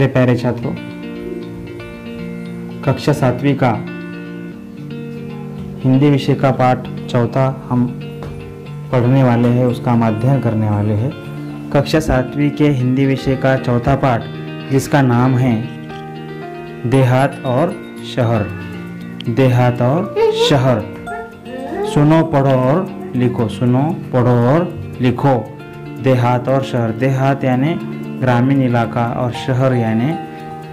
मेरे प्यारे छात्रों, कक्षा 7वीं का हिंदी विषय का पाठ चौथा हम पढ़ने वाले हैं, उसका हम अध्ययन करने वाले हैं। कक्षा 7वीं के हिंदी विषय का चौथा पाठ जिसका नाम है देहात और शहर। देहात और शहर। सुनो, पढ़ो और लिखो। सुनो, पढ़ो और लिखो। देहात और शहर। देहात यानी ग्रामीण इलाका और शहर यानी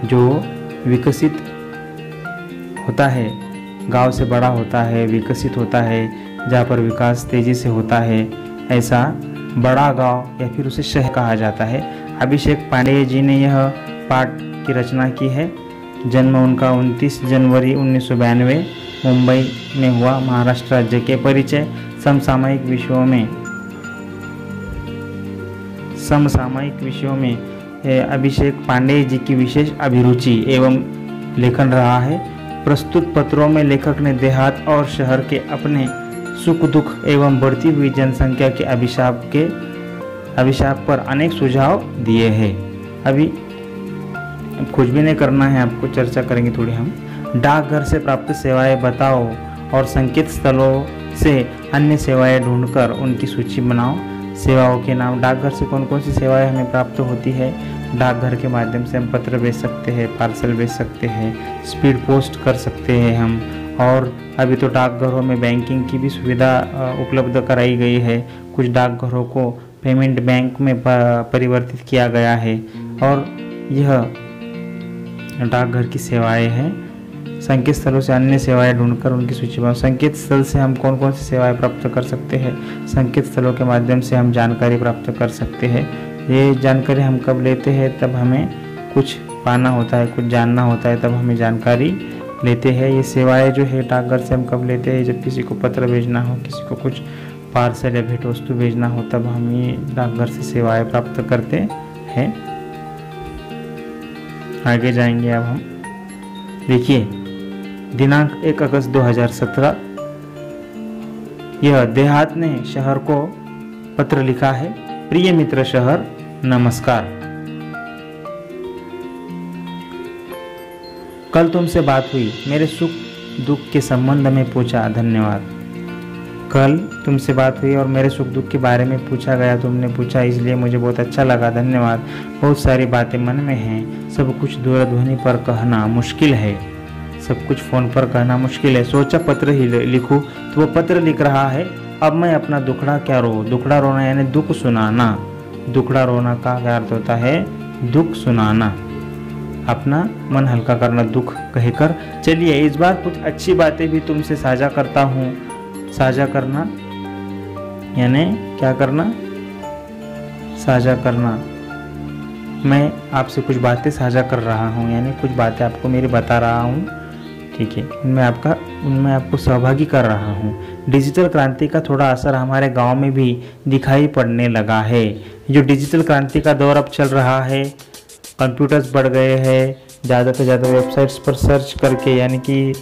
जो विकसित होता है, गांव से बड़ा होता है, विकसित होता है, जहाँ पर विकास तेजी से होता है, ऐसा बड़ा गांव या फिर उसे शहर कहा जाता है। अभिषेक पांडेय जी ने यह पाठ की रचना की है। जन्म उनका 29 जनवरी 1992 मुंबई में हुआ। महाराष्ट्र राज्य के परिचय। समसामयिक विषयों में अभिषेक पांडेय जी की विशेष अभिरुचि एवं लेखन रहा है। प्रस्तुत पत्रों में लेखक ने देहात और शहर के अपने सुख दुख एवं बढ़ती हुई जनसंख्या के अभिशाप पर अनेक सुझाव दिए हैं। अभी कुछ भी नहीं करना है, आपको चर्चा करेंगे थोड़ी हम। डाकघर से प्राप्त सेवाएं बताओ और संकेत स्थलों से अन्य सेवाएं ढूंढकर उनकी सूची बनाओ। सेवाओं के नाम। डाकघर से कौन कौन सी सेवाएं हमें प्राप्त होती है? डाकघर के माध्यम से हम पत्र भेज सकते हैं, पार्सल भेज सकते हैं, स्पीड पोस्ट कर सकते हैं हम। और अभी तो डाकघरों में बैंकिंग की भी सुविधा उपलब्ध कराई गई है। कुछ डाकघरों को पेमेंट बैंक में परिवर्तित किया गया है और यह डाकघर की सेवाएं हैं। संकेत स्थलों से अन्य सेवाएं ढूंढकर उनकी सूची बनाओ। संकेत स्थल से हम कौन कौन सी सेवाएं प्राप्त कर सकते हैं? संकेत स्थलों के माध्यम से हम जानकारी प्राप्त कर सकते हैं। ये जानकारी हम कब लेते हैं? तब हमें कुछ पाना होता है, कुछ जानना होता है, तब हमें जानकारी लेते हैं। ये सेवाएं जो है डाकघर से हम कब लेते हैं? जब किसी को पत्र भेजना हो, किसी को कुछ पार्सल या भेंट वस्तु भेजना हो, तब हम ये डाकघर से सेवाएं प्राप्त करते हैं। आगे जाएंगे अब हम। देखिए, दिनांक 1 अगस्त 2017 यह देहात ने शहर को पत्र लिखा है। प्रिय मित्र शहर, नमस्कार। कल तुमसे बात हुई, मेरे सुख दुख के संबंध में पूछा, धन्यवाद। कल तुमसे बात हुई और मेरे सुख दुख के बारे में पूछा गया, तुमने पूछा, इसलिए मुझे बहुत अच्छा लगा, धन्यवाद। बहुत सारी बातें मन में हैं, सब कुछ दूरध्वनि पर कहना मुश्किल है, सब कुछ फ़ोन पर कहना मुश्किल है। सोचा पत्र ही लिखूं, तो वो पत्र लिख रहा है। अब मैं अपना दुखड़ा क्या रो। दुखड़ा रोना यानी दुख सुनाना। दुखड़ा रोना का क्या अर्थ होता है? दुख सुनाना, अपना मन हल्का करना, दुख कहकर। चलिए इस बार कुछ अच्छी बातें भी तुमसे साझा करता हूँ। साझा करना यानी क्या करना? साझा करना। मैं आपसे कुछ बातें साझा कर रहा हूँ, यानी कुछ बातें आपको मेरी बता रहा हूँ, ठीक है, उनमें आपको सहभागी कर रहा हूँ। डिजिटल क्रांति का थोड़ा असर हमारे गांव में भी दिखाई पड़ने लगा है। जो डिजिटल क्रांति का दौर अब चल रहा है, कंप्यूटर्स बढ़ गए हैं, ज़्यादा से ज़्यादा वेबसाइट्स पर सर्च करके यानी कि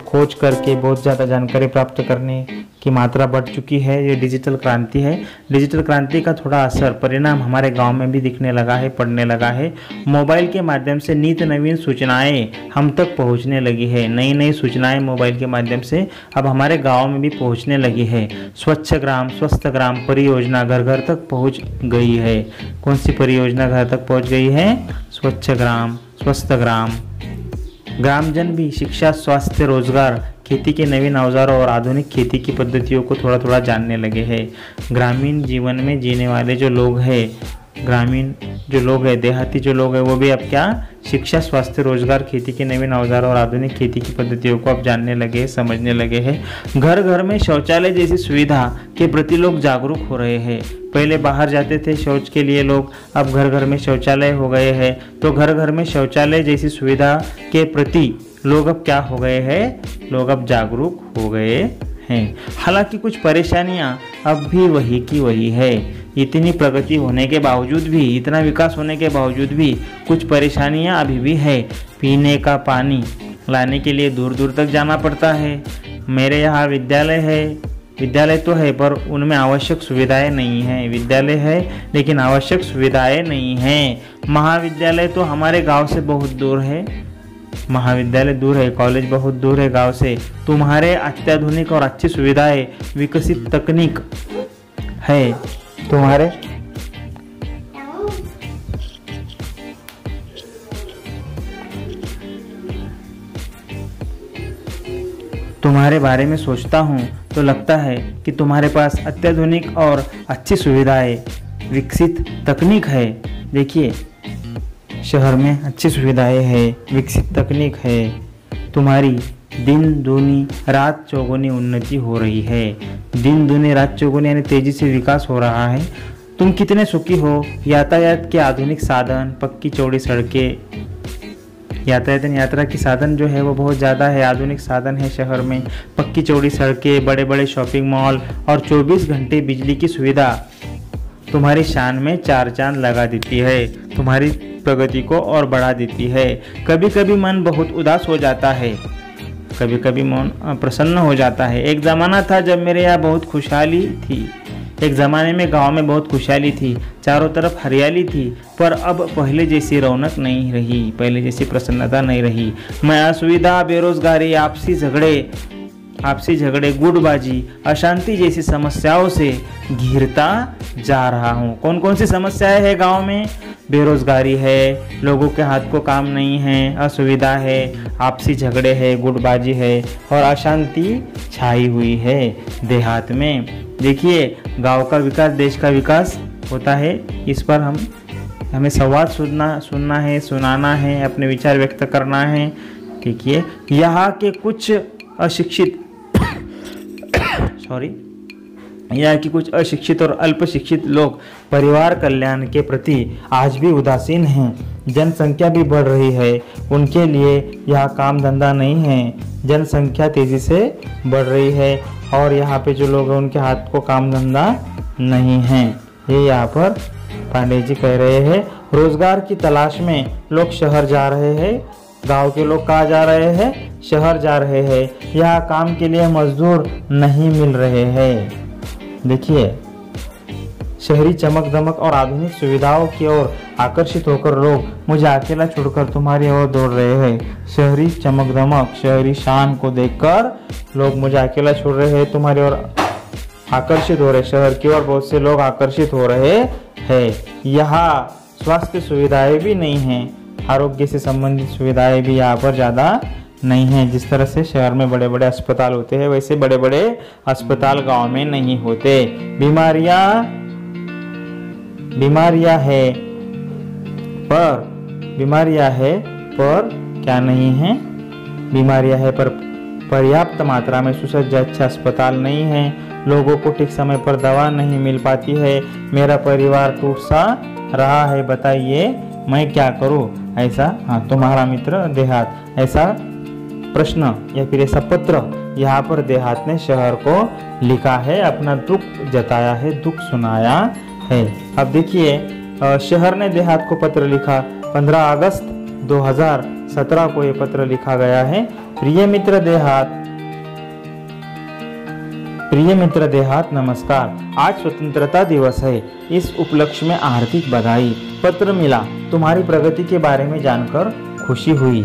खोज करके बहुत ज़्यादा जानकारी प्राप्त करने की मात्रा बढ़ चुकी है। ये डिजिटल क्रांति है। डिजिटल क्रांति का थोड़ा असर परिणाम हमारे गांव में भी दिखने लगा है, पड़ने लगा है। मोबाइल के माध्यम से नित्य नवीन सूचनाएं हम तक पहुंचने लगी है। नई नई सूचनाएं मोबाइल के माध्यम से अब हमारे गांव में भी पहुंचने लगी है। स्वच्छ ग्राम स्वस्थ ग्राम परियोजना घर घर तक पहुँच गई है। कौन सी परियोजना घर तक पहुँच गई है? स्वच्छ ग्राम स्वस्थ ग्राम। ग्रामजन भी शिक्षा, स्वास्थ्य, रोजगार, खेती के नवीन औजारों और आधुनिक खेती की पद्धतियों को थोड़ा थोड़ा जानने लगे हैं। ग्रामीण जीवन में जीने वाले जो लोग हैं, ग्रामीण जो लोग हैं, देहाती जो लोग हैं, वो भी अब क्या शिक्षा, स्वास्थ्य, रोजगार, खेती के नवीन औजारों और आधुनिक खेती की पद्धतियों को अब जानने लगे, समझने लगे हैं। घर घर में शौचालय जैसी सुविधा के प्रति लोग जागरूक हो रहे हैं। पहले बाहर जाते थे शौच के लिए लोग, अब घर घर में शौचालय हो गए हैं। तो घर घर में शौचालय जैसी सुविधा के प्रति लोग अब क्या हो गए हैं? लोग अब जागरूक हो गए हैं। हालांकि कुछ परेशानियां अब भी वही की वही है। इतनी प्रगति होने के बावजूद भी, इतना विकास होने के बावजूद भी कुछ परेशानियां अभी भी है। पीने का पानी लाने के लिए दूर दूर तक जाना पड़ता है। मेरे यहाँ विद्यालय है, विद्यालय तो है पर उनमें आवश्यक सुविधाएं नहीं हैं। विद्यालय है लेकिन आवश्यक सुविधाएं नहीं हैं। महाविद्यालय तो हमारे गांव से बहुत दूर है। महाविद्यालय दूर है, कॉलेज बहुत दूर है गांव से। तुम्हारे अत्याधुनिक और अच्छी सुविधाएं, विकसित तकनीक है। तुम्हारे बारे में सोचता हूँ तो लगता है कि तुम्हारे पास अत्याधुनिक और अच्छी सुविधाएं, विकसित तकनीक है। देखिए, शहर में अच्छी सुविधाएं है, विकसित तकनीक है। तुम्हारी दिन दूनी रात चौगुनी उन्नति हो रही है। दिन दूनी रात चौगुनी यानी तेजी से विकास हो रहा है। तुम कितने सुखी हो। यातायात के आधुनिक साधन, पक्की चौड़ी सड़कें, यात्रा की साधन जो है वो बहुत ज़्यादा है, आधुनिक साधन है शहर में। पक्की चौड़ी सड़कें, बड़े बड़े शॉपिंग मॉल और 24 घंटे बिजली की सुविधा तुम्हारी शान में 4 चांद लगा देती है, तुम्हारी प्रगति को और बढ़ा देती है। कभी कभी मन बहुत उदास हो जाता है, कभी कभी मन प्रसन्न हो जाता है। एक ज़माना था जब मेरे यहाँ बहुत खुशहाली थी। एक ज़माने में गांव में बहुत खुशहाली थी, चारों तरफ हरियाली थी, पर अब पहले जैसी रौनक नहीं रही, पहले जैसी प्रसन्नता नहीं रही। मैं असुविधा, बेरोजगारी, आपसी झगड़े, गुटबाजी, अशांति जैसी समस्याओं से घिरता जा रहा हूँ। कौन कौन सी समस्याएं हैं गांव में? बेरोजगारी है, लोगों के हाथ को काम नहीं है, असुविधा है, आपसी झगड़े है, गुटबाजी है और अशांति छाई हुई है देहात में। देखिए, गांव का विकास देश का विकास होता है। इस पर हमें संवाद सुनना है, सुनाना है, अपने विचार व्यक्त करना है। देखिए, यहाँ के कुछ अशिक्षित और अल्पशिक्षित लोग परिवार कल्याण के प्रति आज भी उदासीन हैं। जनसंख्या भी बढ़ रही है, उनके लिए यहाँ काम धंधा नहीं है। जनसंख्या तेजी से बढ़ रही है और यहाँ पे जो लोग हैं उनके हाथ को काम धंधा नहीं है। ये यहाँ पर पांडे जी कह रहे हैं। रोजगार की तलाश में लोग शहर जा रहे हैं। गांव के लोग कहाँ जा रहे हैं? शहर जा रहे हैं। यहाँ काम के लिए मजदूर नहीं मिल रहे हैं। देखिए, शहरी चमक धमक और आधुनिक सुविधाओं की ओर आकर्षित होकर लोग मुझे अकेला छोड़कर तुम्हारी ओर दौड़ रहे हैं। शहरी चमक धमक, शहरी शान को देखकर लोग मुझे अकेला छोड़ रहे हैं, तुम्हारी ओर आकर्षित हो रहे। शहर की ओर बहुत से लोग आकर्षित हो रहे हैं। यहाँ स्वास्थ्य सुविधाएं भी नहीं हैं, आरोग्य से संबंधित सुविधाएं भी यहाँ पर ज़्यादा नहीं है। जिस तरह से शहर में बड़े बड़े अस्पताल होते हैं वैसे बड़े बड़े अस्पताल गांव में नहीं होते। बीमारियां है पर क्या नहीं है? बीमारियां है पर पर्याप्त मात्रा में सुसज्ज अच्छा अस्पताल नहीं है। लोगों को ठीक समय पर दवा नहीं मिल पाती है। मेरा परिवार टूट सा रहा है, बताइए मैं क्या करूं? ऐसा तुम्हारा मित्र देहात, ऐसा प्रश्न या फिर ऐसा पत्र यहाँ पर देहात ने शहर को लिखा है, अपना दुख जताया है, दुख सुनाया है। अब देखिए, शहर ने देहात को पत्र लिखा। 15 अगस्त 2017 को ये पत्र लिखा गया है। प्रिय मित्र देहात नमस्कार। आज स्वतंत्रता दिवस है। इस उपलक्ष्य में हार्दिक बधाई। पत्र मिला, तुम्हारी प्रगति के बारे में जानकर खुशी हुई,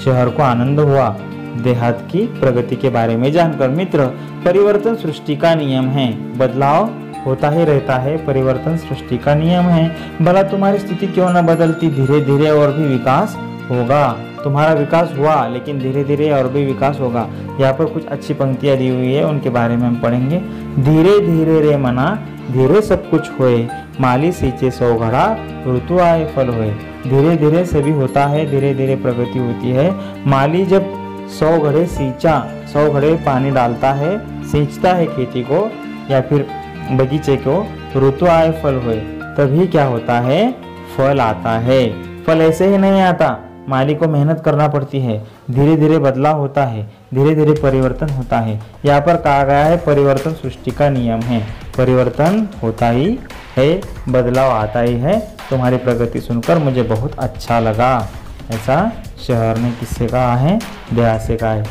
शहर को आनंद हुआ। देहात की प्रगति के बारे में जानकर। मित्र, परिवर्तन सृष्टि का नियम है, बदलाव होता ही रहता है, परिवर्तन सृष्टि का नियम है। भला तुम्हारी स्थिति क्यों न बदलती, धीरे धीरे और भी विकास होगा। तुम्हारा विकास हुआ लेकिन धीरे धीरे और भी विकास होगा। यहाँ पर कुछ अच्छी पंक्तियां दी हुई है, उनके बारे में हम पढ़ेंगे। धीरे धीरे रे मना, धीरे सब कुछ होए, माली सींचे 100 घड़ा, ऋतु आए फल होए। धीरे धीरे सभी होता है, धीरे धीरे प्रगति होती है। माली जब 100 घड़े सींचा, 100 घड़े पानी डालता है, सींचता है खेती को या फिर बगीचे को, ऋतु आए फल होए, तभी क्या होता है? फल आता है। फल ऐसे ही नहीं आता, माली को मेहनत करना पड़ती है। धीरे धीरे बदलाव होता है, धीरे धीरे परिवर्तन होता है। यहाँ पर कहा गया है परिवर्तन सृष्टि का नियम है। परिवर्तन होता ही है, बदलाव आता ही है। तुम्हारी प्रगति सुनकर मुझे बहुत अच्छा लगा। ऐसा शहर ने किससे कहा है? देहात से कहा है,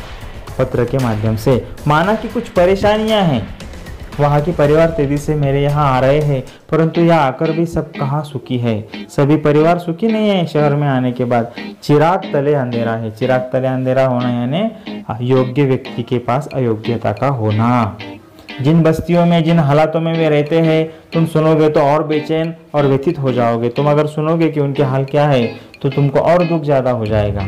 पत्र के माध्यम से। माना कि कुछ परेशानियां हैं, वहाँ के परिवार तेजी से मेरे यहाँ आ रहे हैं, परंतु यहाँ आकर भी सब कहाँ सुखी है। सभी परिवार सुखी नहीं है। शहर में आने के बाद चिराग तले अंधेरा है। चिराग तले अंधेरा होना यानी योग्य व्यक्ति के पास अयोग्यता का होना। जिन बस्तियों में, जिन हालातों में वे रहते हैं, तुम सुनोगे तो और बेचैन और व्यथित हो जाओगे। तुम अगर सुनोगे कि उनके हाल क्या है तो तुमको और दुख ज़्यादा हो जाएगा।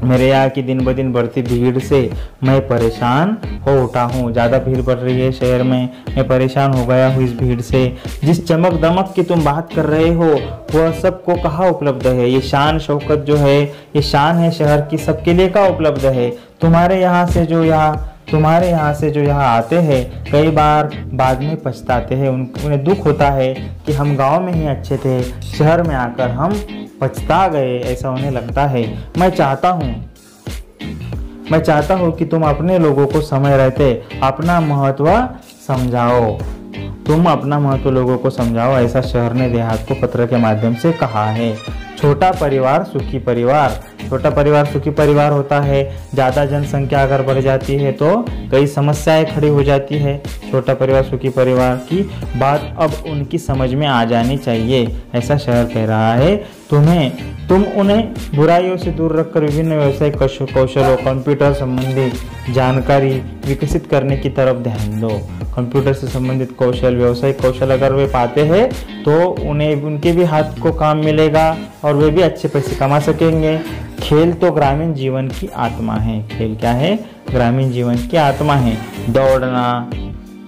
मेरे यहाँ की दिन ब दिन बढ़ती भीड़ से मैं परेशान हो उठा हूँ। ज़्यादा भीड़ बढ़ रही है शहर में, मैं परेशान हो गया हूँ इस भीड़ से। जिस चमक दमक की तुम बात कर रहे हो वह सबको कहाँ उपलब्ध है। ये शान शौकत जो है, ये शान है शहर की, सबके लिए कहाँ उपलब्ध है। तुम्हारे यहाँ से जो यहाँ आते हैं कई बार बाद में पछताते हैं। उन्हें दुख होता है कि हम गांव में ही अच्छे थे, शहर में आकर हम पछता गए, ऐसा उन्हें लगता है। मैं चाहता हूँ कि तुम अपने लोगों को समय रहते अपना महत्व समझाओ। तुम अपना महत्व लोगों को समझाओ, ऐसा शहर ने देहात को पत्र के माध्यम से कहा है। छोटा परिवार सुखी परिवार। छोटा परिवार सुखी परिवार होता है। ज़्यादा जनसंख्या अगर बढ़ जाती है तो कई समस्याएं खड़ी हो जाती है। छोटा परिवार सुखी परिवार की बात अब उनकी समझ में आ जानी चाहिए, ऐसा शहर कह रहा है। तुम उन्हें बुराइयों से दूर रखकर विभिन्न व्यवसायिक कौशलों, कंप्यूटर संबंधी जानकारी विकसित करने की तरफ ध्यान दो। कंप्यूटर से संबंधित कौशल, व्यवसायिक कौशल अगर वे पाते हैं तो उन्हें उनके भी हाथ को काम मिलेगा और वे भी अच्छे पैसे कमा सकेंगे। खेल तो ग्रामीण जीवन की आत्मा है। खेल क्या है? ग्रामीण जीवन की आत्मा है। दौड़ना,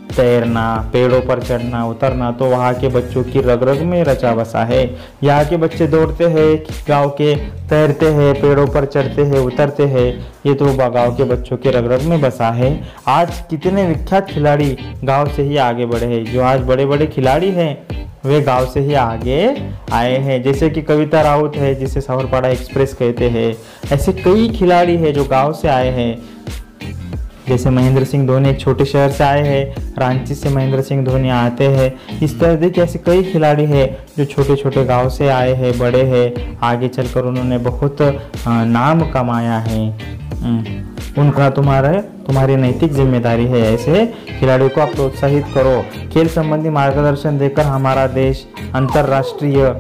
तैरना, पेड़ों पर चढ़ना उतरना तो वहाँ के बच्चों की रग रग में रचा बसा है। यहाँ के बच्चे दौड़ते हैं, गांव के तैरते हैं, पेड़ों पर चढ़ते हैं, उतरते हैं, ये तो गांव के बच्चों के रग रग में बसा है। आज कितने विख्यात खिलाड़ी गांव से ही आगे बढ़े हैं। जो आज बड़े बड़े खिलाड़ी हैं वे गांव से ही आगे आए हैं। जैसे कि कविता राउत है जिसे सावरपाड़ा एक्सप्रेस कहते हैं। ऐसे कई खिलाड़ी हैं जो गांव से आए हैं। जैसे महेंद्र सिंह धोनी एक छोटे शहर से आए हैं, रांची से महेंद्र सिंह धोनी आते हैं। इस तरह देखिए ऐसे कई खिलाड़ी हैं जो छोटे छोटे गांव से आए हैं, बड़े हैं, आगे चलकर उन्होंने बहुत नाम कमाया है। उनका तुम्हारी नैतिक जिम्मेदारी है। ऐसे खिलाड़ियों को आप प्रोत्साहित करो। खेल संबंधी मार्गदर्शन देकर हमारा देश अंतर्राष्ट्रीय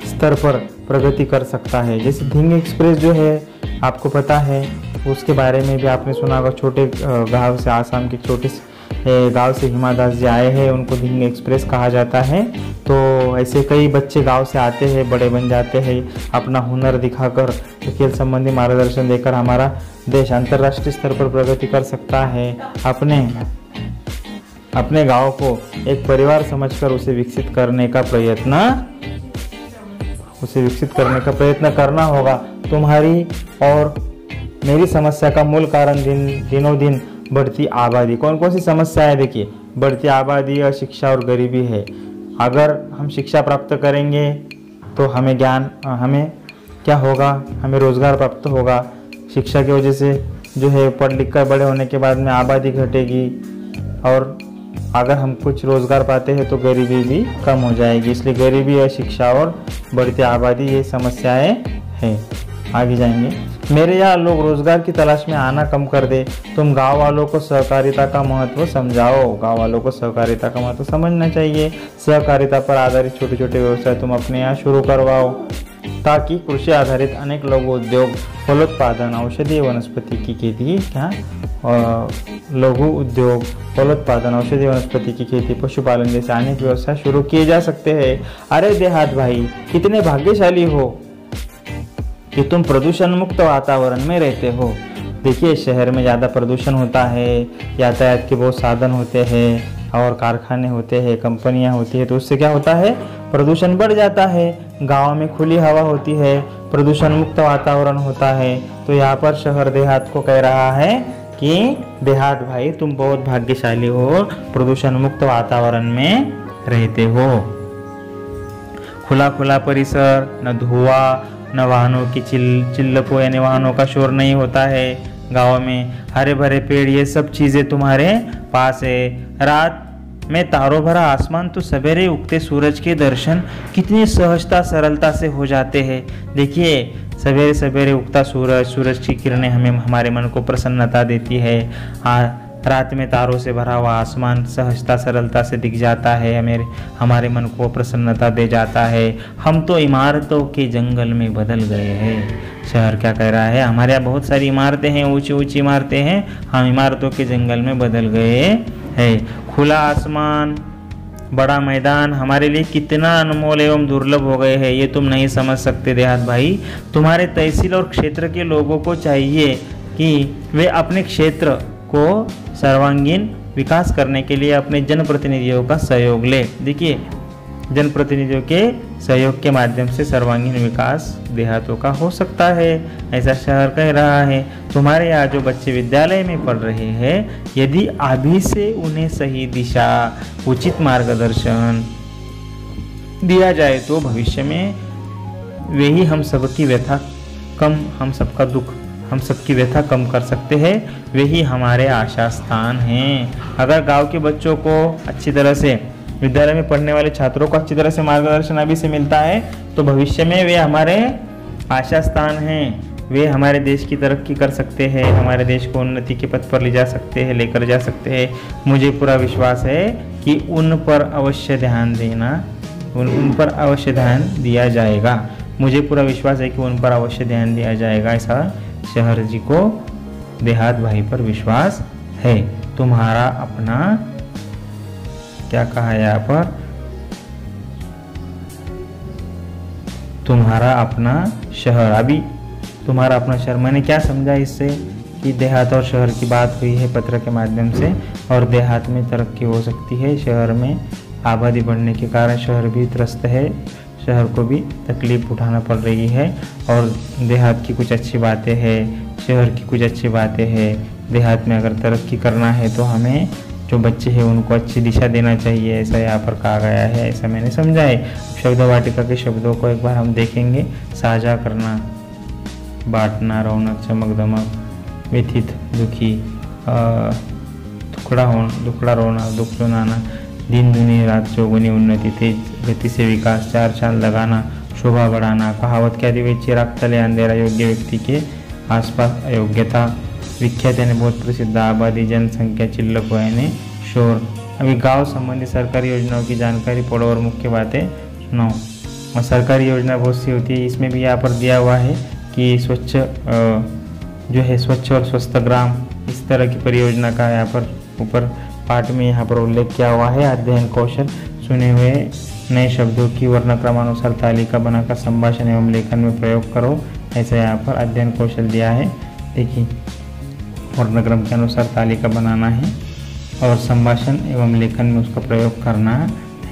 स्तर पर प्रगति कर सकता है। जैसे धिंग एक्सप्रेस जो है आपको पता है, उसके बारे में भी आपने सुना होगा। छोटे गांव से, आसाम के छोटे गांव से हिमा दास जी आए हैं, उनको धिंग एक्सप्रेस कहा जाता है। तो ऐसे कई बच्चे गांव से आते हैं, बड़े बन जाते हैं, अपना हुनर दिखाकर खेल संबंधी मार्गदर्शन देकर हमारा देश अंतर्राष्ट्रीय स्तर पर प्रगति कर सकता है। अपने गांव को एक परिवार समझकर उसे विकसित करने का प्रयत्न करना होगा। तुम्हारी और मेरी समस्या का मूल कारण दिनों दिन बढ़ती आबादी। कौन कौन सी समस्या है? देखिए, बढ़ती आबादी, अशिक्षा और गरीबी है। अगर हम शिक्षा प्राप्त करेंगे तो हमें क्या होगा? हमें रोजगार प्राप्त होगा। शिक्षा की वजह से जो है पढ़ लिख कर बड़े होने के बाद में आबादी घटेगी और अगर हम कुछ रोजगार पाते हैं तो गरीबी भी कम हो जाएगी। इसलिए गरीबी, अशिक्षा और बढ़ती आबादी ये समस्याएं हैं। आगे जाएंगे। मेरे यहाँ लोग रोजगार की तलाश में आना कम कर दे। तुम गांव वालों को सहकारिता का महत्व समझाओ। गांव वालों को सहकारिता का महत्व समझना चाहिए। सहकारिता पर आधारित छोटे छोटे व्यवसाय तुम अपने यहाँ शुरू करवाओ ताकि कृषि आधारित अनेक लघु उद्योग, फलोत्पादन, औषधीय वनस्पति की खेती, लघु उद्योग, फलोत्पादन, औषधीय वनस्पति की खेती, पशुपालन जैसे अनेक व्यवसाय शुरू किए जा सकते हैं। अरे देहात भाई, कितने भाग्यशाली हो कि तुम प्रदूषण मुक्त वातावरण में रहते हो। देखिए, शहर में ज़्यादा प्रदूषण होता है, यातायात के बहुत साधन होते हैं और कारखाने होते हैं, कंपनियां होती है, तो उससे क्या होता है? प्रदूषण बढ़ जाता है। गांव में खुली हवा होती है, प्रदूषण मुक्त वातावरण होता है। तो यहाँ पर शहर देहात को कह रहा है कि देहात भाई तुम बहुत भाग्यशाली हो, प्रदूषण मुक्त वातावरण में रहते हो। खुला खुला परिसर, न धुआं, न वाहनों की चिल्लपो यानी वाहनों का शोर नहीं होता है। गाँव में हरे भरे पेड़, ये सब चीज़ें तुम्हारे पास है। रात में तारों भरा आसमान तो सवेरे उगते सूरज के दर्शन कितनी सहजता सरलता से हो जाते हैं। देखिए, सवेरे सवेरे उगता सूरज की किरणें हमें हमारे मन को प्रसन्नता देती है। रात में तारों से भरा हुआ आसमान सहजता सरलता से दिख जाता है, हमारे मन को प्रसन्नता दे जाता है। हम तो इमारतों के जंगल में बदल गए हैं। शहर क्या कह रहा है, हमारे यहाँ बहुत सारी इमारतें हैं, ऊंची ऊंची इमारतें हैं, हम इमारतों के जंगल में बदल गए हैं। खुला आसमान, बड़ा मैदान हमारे लिए कितना अनमोल एवं दुर्लभ हो गए हैं, ये तुम नहीं समझ सकते देहात भाई। तुम्हारे तहसील और क्षेत्र के लोगों को चाहिए कि वे अपने क्षेत्र को सर्वांगीण विकास करने के लिए अपने जनप्रतिनिधियों का सहयोग ले। देखिए, जनप्रतिनिधियों के सहयोग के माध्यम से सर्वांगीण विकास देहातों का हो सकता है, ऐसा शहर कह रहा है। तुम्हारे यहाँ जो बच्चे विद्यालय में पढ़ रहे हैं, यदि अभी से उन्हें सही दिशा, उचित मार्गदर्शन दिया जाए तो भविष्य में वे ही हम सबकी व्यथा कम, हम सबका दुख, हम सबकी व्यथा कम कर सकते हैं। वे ही हमारे आशा स्थान हैं। अगर गांव के बच्चों को अच्छी तरह से, विद्यालय में पढ़ने वाले छात्रों को अच्छी तरह से मार्गदर्शन अभी से मिलता है तो भविष्य में वे हमारे आशा स्थान हैं। वे हमारे देश की तरक्की कर सकते हैं, हमारे देश को उन्नति के पथ पर ले जा सकते हैं, लेकर जा सकते हैं। मुझे पूरा विश्वास है कि उन पर अवश्य ध्यान देना, उन पर अवश्य ध्यान दिया जाएगा। मुझे पूरा विश्वास है कि उन पर अवश्य ध्यान दिया जाएगा, ऐसा शहर जी को देहात भाई पर विश्वास है। तुम्हारा अपना, क्या कहा है यहाँ पर, तुम्हारा अपना शहर। अभी तुम्हारा अपना शहर, मैंने क्या समझा इससे कि देहात और शहर की बात हुई है पत्र के माध्यम से, और देहात में तरक्की हो सकती है, शहर में आबादी बढ़ने के कारण शहर भी त्रस्त है, शहर को भी तकलीफ उठाना पड़ रही है। और देहात की कुछ अच्छी बातें हैं, शहर की कुछ अच्छी बातें हैं। देहात में अगर तरक्की करना है तो हमें जो बच्चे हैं उनको अच्छी दिशा देना चाहिए, ऐसा यहाँ पर कहा गया है, ऐसा मैंने समझा है। शब्द वाटिका के शब्दों को एक बार हम देखेंगे। साझा करना, बांटना, रौनक, चमक दमक, व्यथित, दुखी, दुखड़ा रोना, दुख सुनाना, दिन दुनी रात चौगुनी उन्नति, तेज गति से विकास, चार चांद लगाना, शोभा बढ़ाना, कहावत के आदि चिराग तले अंधेरा, योग्य व्यक्ति के आसपास अयोग्यता, विख्यात यानी बहुत प्रसिद्ध, आबादी, जनसंख्या, चिल्लक यानी शोर। अभी गांव संबंधी सरकारी योजनाओं की जानकारी पढ़ो और मुख्य बातें सुनो। और सरकारी योजना बहुत सी होती है, इसमें भी यहाँ पर दिया हुआ है कि स्वच्छ जो है स्वच्छ और स्वस्थ ग्राम, इस तरह की परियोजना का यहाँ पर ऊपर पाठ में यहाँ पर उल्लेख किया हुआ है। अध्ययन कौशल, सुने हुए नए शब्दों की वर्णक्रमानुसार तालिका बनाकर संभाषण एवं लेखन में प्रयोग करो, ऐसा यहाँ पर अध्ययन कौशल दिया है। देखिए, वर्णक्रम के अनुसार तालिका बनाना है और संभाषण एवं लेखन में उसका प्रयोग करना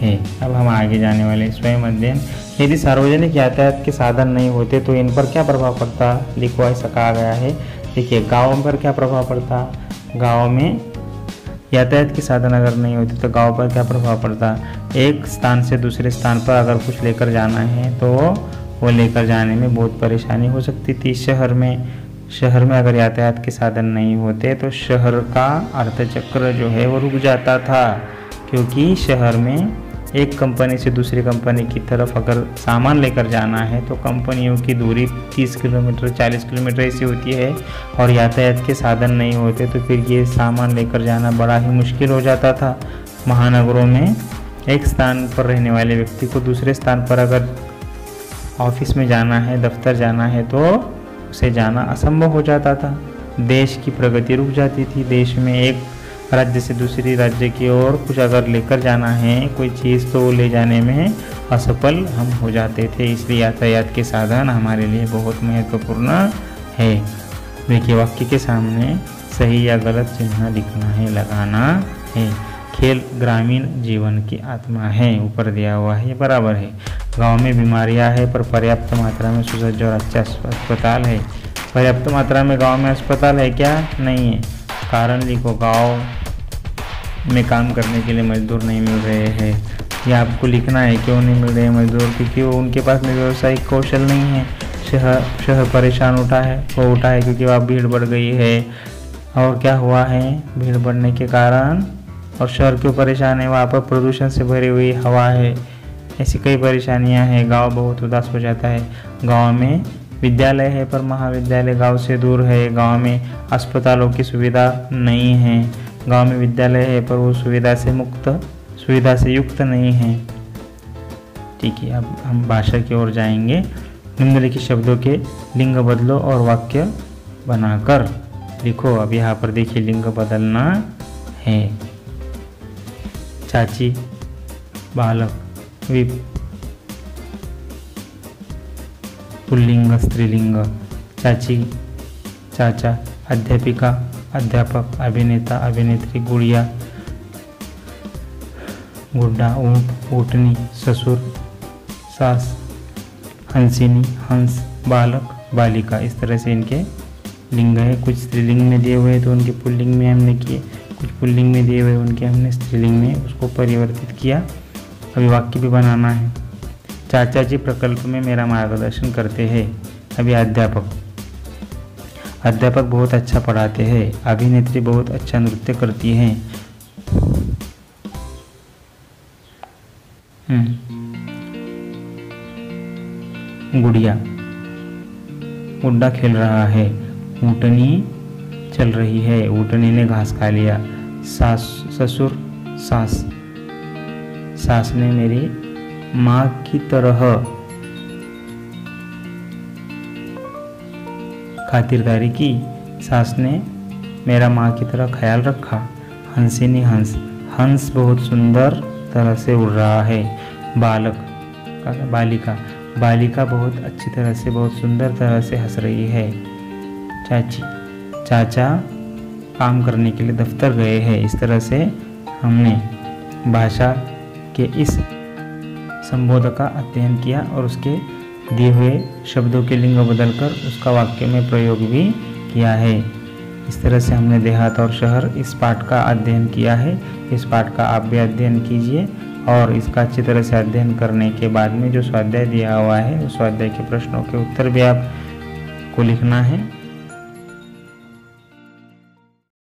है। अब हम आगे जाने वाले स्वयं अध्ययन। यदि सार्वजनिक यातायात के साधन नहीं होते तो इन पर क्या प्रभाव पड़ता, लिखो, ऐसा कहा गया है। देखिए, गाँव पर क्या प्रभाव पड़ता, गाँव में यातायात के साधन अगर नहीं होते तो गांव पर क्या प्रभाव पड़ता। एक स्थान से दूसरे स्थान पर अगर कुछ लेकर जाना है तो वो लेकर जाने में बहुत परेशानी हो सकती थी। शहर में अगर यातायात के साधन नहीं होते तो शहर का अर्थचक्र जो है वो रुक जाता था, क्योंकि शहर में एक कंपनी से दूसरी कंपनी की तरफ अगर सामान लेकर जाना है तो कंपनियों की दूरी 30 किलोमीटर 40 किलोमीटर ऐसी होती है, और यातायात के साधन नहीं होते तो फिर ये सामान लेकर जाना बड़ा ही मुश्किल हो जाता था। महानगरों में एक स्थान पर रहने वाले व्यक्ति को दूसरे स्थान पर अगर ऑफिस में जाना है, दफ्तर जाना है, तो उसे जाना असंभव हो जाता था। देश की प्रगति रुक जाती थी। देश में एक राज्य से दूसरी राज्य की ओर कुछ अगर लेकर जाना है कोई चीज़ तो ले जाने में असफल हम हो जाते थे। इसलिए यातायात के साधन हमारे लिए बहुत महत्वपूर्ण है। देखिए, वाक्य के सामने सही या गलत चिन्ह लिखना है, लगाना है। खेल ग्रामीण जीवन की आत्मा है, ऊपर दिया हुआ है, ये बराबर है। गांव में बीमारियां है पर पर्याप्त मात्रा में सुसज्ज और अच्छा अस्पताल है। पर्याप्त मात्रा में गांव में अस्पताल है क्या? नहीं है। कारण लिखो, गांव में काम करने के लिए मजदूर नहीं मिल रहे हैं। यह आपको लिखना है क्यों नहीं मिल रहे हैं मजदूर, क्योंकि वो उनके पास में व्यावसायिक कौशल नहीं है। शहर परेशान उठा है क्योंकि वहाँ भीड़ बढ़ गई है। और क्या हुआ है, भीड़ बढ़ने के कारण, और शहर क्यों परेशान है, वहाँ पर प्रदूषण से भरी हुई हवा है, ऐसी कई परेशानियाँ हैं। गांव बहुत उदास हो जाता है। गांव में विद्यालय है पर महाविद्यालय गांव से दूर है। गांव में अस्पतालों की सुविधा नहीं है। गांव में विद्यालय है पर वो सुविधा से युक्त नहीं है। ठीक है, अब हम भाषा की ओर जाएंगे। निम्नलिखित शब्दों के लिंग बदलो और वाक्य बनाकर लिखो। अब यहाँ पर देखिए लिंग बदलना है। चाची, बालक, पुल्लिंग स्त्रीलिंग। चाची, चाचा, अध्यापिका, अध्यापक, अभिनेता, अभिनेत्री, गुड़िया, गुड्डा, ऊँट, ऊँटनी, ससुर, सास, हंसिनी, हंस, बालक, बालिका। इस तरह से इनके लिंग है। कुछ स्त्रीलिंग में दिए हुए तो उनके पुल्लिंग में हमने किए, कुछ पुल्लिंग में दिए हुए उनके हमने स्त्रीलिंग में उसको परिवर्तित किया। अभी वाक्य भी बनाना है। चाचा जी प्रकल्प में मेरा मार्गदर्शन करते हैं। अभी अध्यापक बहुत अच्छा पढ़ाते हैं। अभिनेत्री बहुत अच्छा नृत्य करती हैं। गुड्डा खेल रहा है। ऊँटनी चल रही है। ऊँटनी ने घास खा लिया। ससुर, सास ने मेरी माँ की तरह खातिरदारी की। सास ने मेरा माँ की तरह ख्याल रखा। हंसिनी, हंस बहुत सुंदर तरह से उड़ रहा है। बालिका बहुत अच्छी तरह से, बहुत सुंदर तरह से हंस रही है। चाचा काम करने के लिए दफ्तर गए हैं। इस तरह से हमने भाषा के इस संबोधक का अध्ययन किया और उसके दिए हुए शब्दों के लिंग बदलकर उसका वाक्य में प्रयोग भी किया है। इस तरह से हमने देहात और शहर इस पाठ का अध्ययन किया है। इस पाठ का आप भी अध्ययन कीजिए और इसका अच्छी तरह से अध्ययन करने के बाद में जो स्वाध्याय दिया हुआ है उस स्वाध्याय के प्रश्नों के उत्तर भी आपको लिखना है।